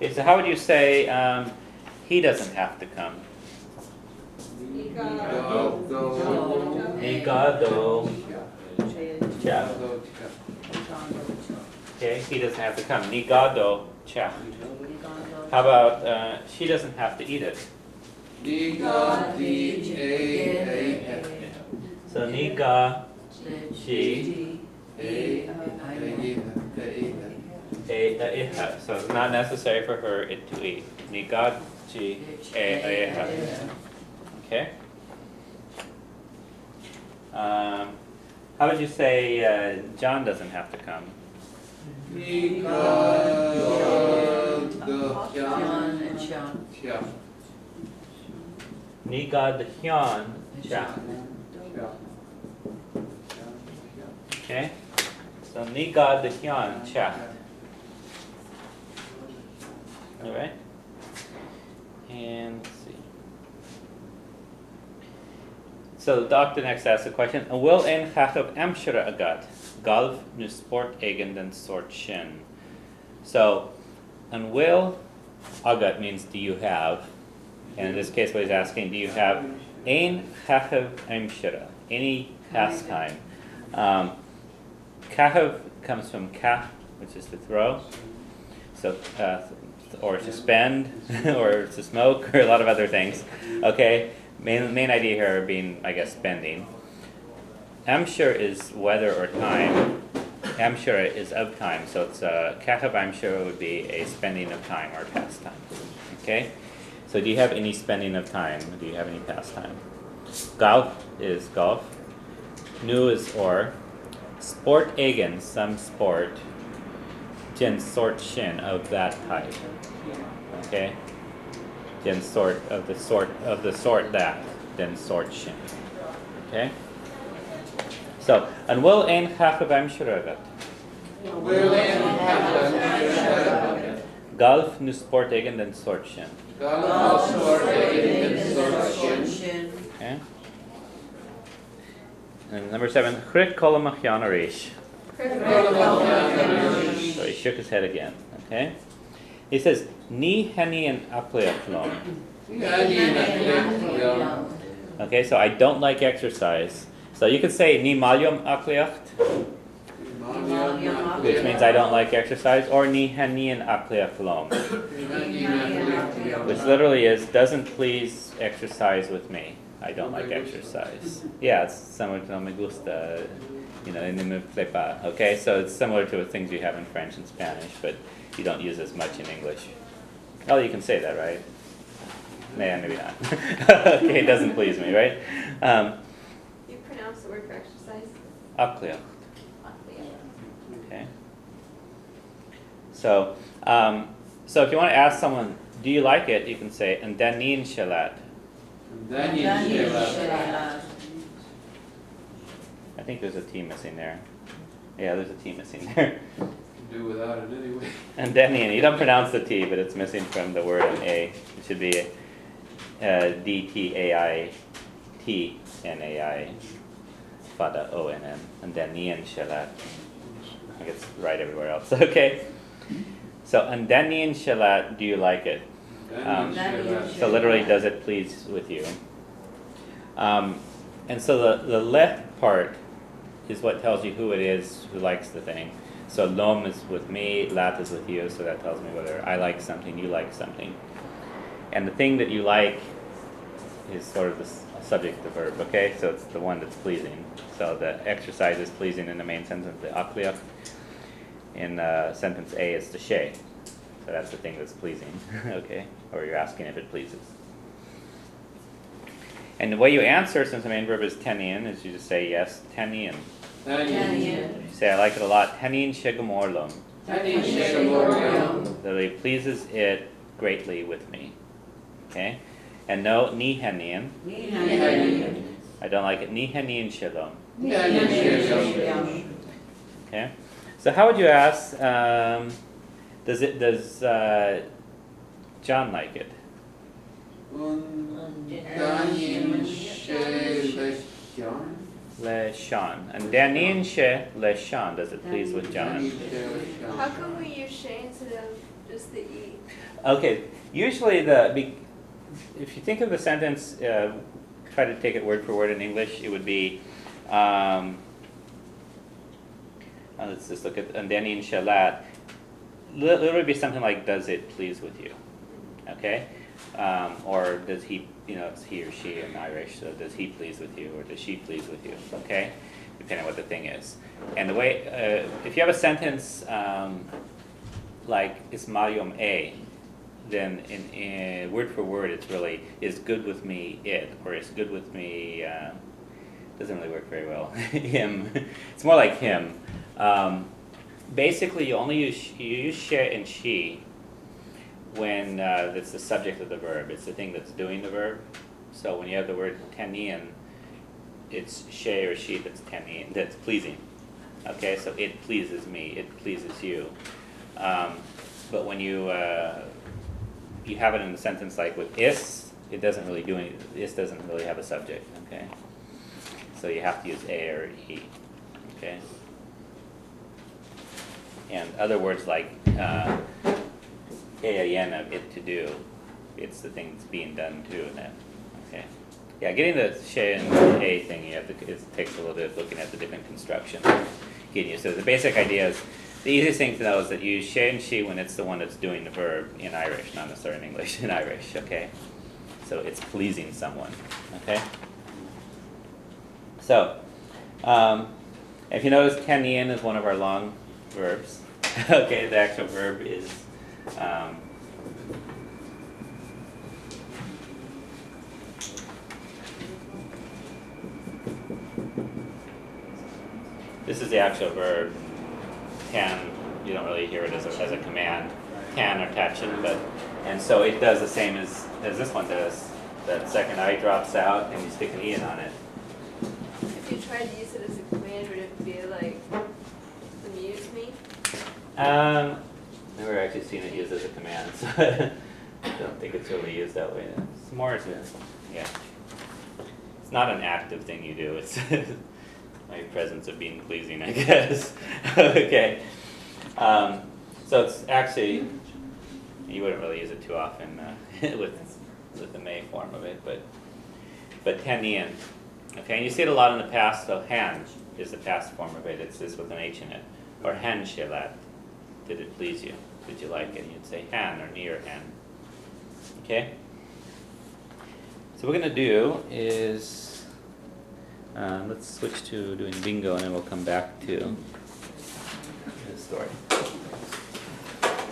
Okay, so how would you say he doesn't have to come? Nigado cha. Okay, he doesn't have to come. Nigado cha. How about she doesn't have to eat it? So niga she so it's not necessary for her it to eat. Niga she okay. How would you say John doesn't have to come? Nigad Hyun cha. Okay, so Nigad Hyun cha. All right, and let's see. So the doctor next asks a question. Will en chachov amshara agat galv nu sport egen den sort shin. So, and will agat means do you have, and in this case what he's asking, do you have ein chachov amshara, any pastime. Kahav comes from kah, which is to throw, so or to spend, or to smoke, or a lot of other things. Okay, main idea here being, I guess, spending. Amshur is weather or time. Amshur is of time, so it's kahav amshur would be a spending of time or pastime. Okay, so do you have any spending of time? Do you have any pastime? Golf is golf. Nu is or. Sport egen, some sport. Jen sort shin, of that type. Okay? Jen sort of the sort that. Then sort shin. Okay? So, and will ein chachav amshuragat. Golf nu sport egen, then sort shin. Okay? And number 7, Chrik kolamachyan arish. So he shook his head again. Okay? He says, Ni heni and akleachlom. Okay, so I don't like exercise. So you could say Ni malyom akleacht, which means I don't like exercise, or Ni heni and akleachlom, which literally is doesn't please exercise with me. I don't like exercise. Yeah, it's similar to no me gusta, no me flepa. Okay, so it's similar to the things you have in French and Spanish, but you don't use as much in English. Oh, you can say that, right? Nah, maybe not. Okay, it doesn't please me, right? You pronounce the word for exercise? Akliach. Okay. So if you want to ask someone, do you like it, you can say, and danin shalat. I think there's a T missing there. Yeah, there's a T missing there. Do without it anyway. And Denian, you don't pronounce the T, but it's missing from the word an A. It should be D-T-A-I-T-N-A-I Fada O-N-N. And Denian Shalat. I think it's right everywhere else. Okay. So, and Denian Shalat, do you like it? So literally, does it please with you? And so the left part is what tells you who it is who likes the thing. So lom is with me, lat is with you, so that tells me whether I like something, you like something. And the thing that you like is sort of the subject of the verb, okay? So it's the one that's pleasing. So the exercise is pleasing in the main sentence, the akliach. In sentence A is the she. So that's the thing that's pleasing, okay? Or you're asking if it pleases. And the way you answer, since the main verb is tenian, is you just say yes, tenian. You say I like it a lot. Tenian shegamorlom. That it pleases it greatly with me. Okay? And no, ni henian. I don't like it. Ni henian shalom. Okay? So how would you ask, does John like it? Le Shan. And Danin she Le Shan. Does it please with John? How come we use she instead of Just the E. Okay, usually if you think of the sentence, try to take it word for word in English, it would be, let's just look at Andeni and Shalat. Literally be something like, does it please with you? Okay? Or does he, it's he or she in Irish, so does he please with you, or does she please with you? Okay? Depending on what the thing is. And the way, if you have a sentence like Ismayom A, then in word for word it's really, is good with me it, or is good with me, doesn't really work very well, him. It's more like him. Basically, you use she and she when that's the subject of the verb. It's the thing that's doing the verb. So when you have the word tenian, it's she or she that's tenian, that's pleasing. Okay, so it pleases me, it pleases you. But when you have it in a sentence like with is, it doesn't really do anything. Is doesn't really have a subject. Okay, so you have to use a or he. Okay. And other words like ayan of it to do, it's the thing that's being done to then. Okay. Yeah, getting the she and a thing, it takes a little bit of looking at the different constructions. Getting used to it. The basic idea is, the easiest thing to know is that you use she and she when it's the one that's doing the verb in Irish, not necessarily in English, in Irish, okay? So it's pleasing someone, okay? So, if you notice, tenian is one of our long verbs. Okay, the actual verb is this is the actual verb. Tan, you don't really hear it as a command. Tan or tachin, and so it does the same as this one does. That second I drops out and you stick an ian on it. If you tried to use it as a command, would it be like, amuse me? Never actually seen it used as a command, so I don't think it's really used that way. It's more as yeah. It's not an active thing you do. It's my presence of being pleasing, I guess. Okay. So it's actually, you wouldn't really use it too often with the may form of it, but tenian. Okay, and you see it a lot in the past. So han is the past form of it. It's this with an h in it. Or han shelat. Did it please you? Did you like it? And you'd say han or near han. Okay? So what we're going to do is, let's switch to doing bingo and then we'll come back to the story.